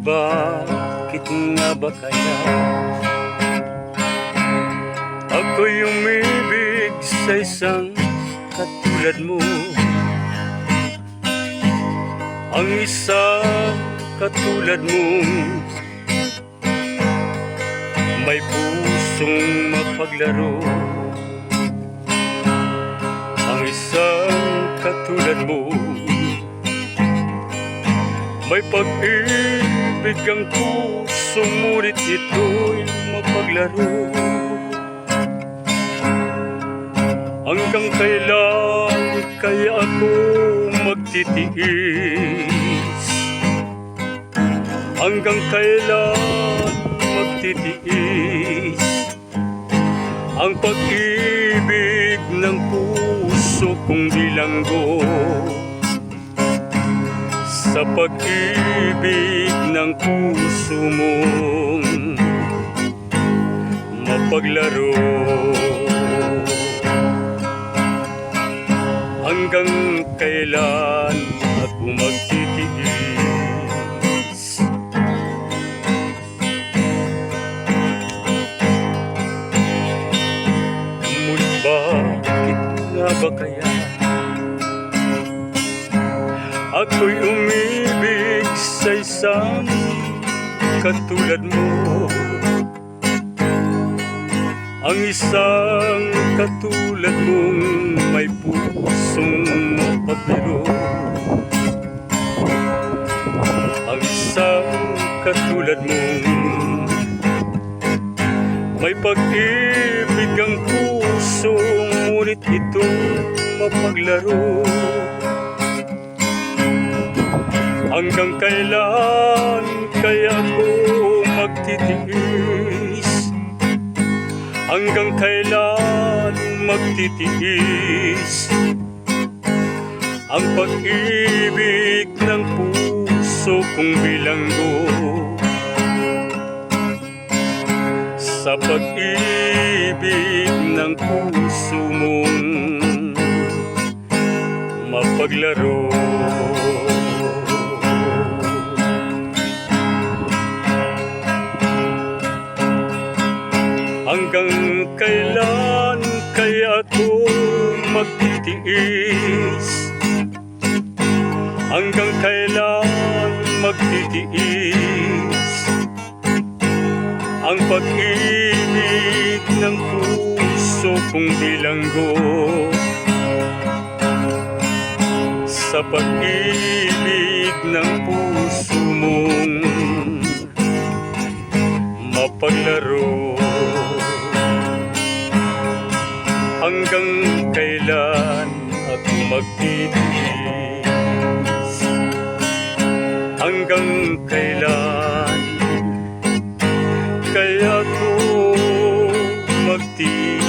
bakit nga ba kaya ako'y umibig sa isang katulad mo? Ang isang katulad mong may pusong mapaglaro. Ang isang katulad mo may pag-ibig ang puso, ngunit ito'y mapaglaro. Hanggang kailan kaya ako magtitiis? Hanggang kailan magtitiis ang pag-ibig ng puso kong bilanggo? Sa pag-ibig ng puso mong mapaglaro. Hanggang kailan ako magtitiis? Ngunit bakit nga ba kaya ako'y umibig sa isang katulad mo? Ang isang katulad mong may pusong mapaglaro. Ang isang katulad mong may pag-ibig ang puso, ngunit ito mapaglaro. Hanggang kailan kaya ako magtitiis? Hanggang kailan magtitiis ang pag-ibig ng puso kong bilanggo? Sa pag-ibig ng puso mong mapaglaro. Hanggang kailan kaya ako magtitiis? Hanggang kailan magtitiis ang pag-ibig ng puso kong bilanggo? Sa pag-ibig ng puso mong mapaglaro. Hanggang kailan ako magtitiis? Hanggang kailan kaya ako magtitiis?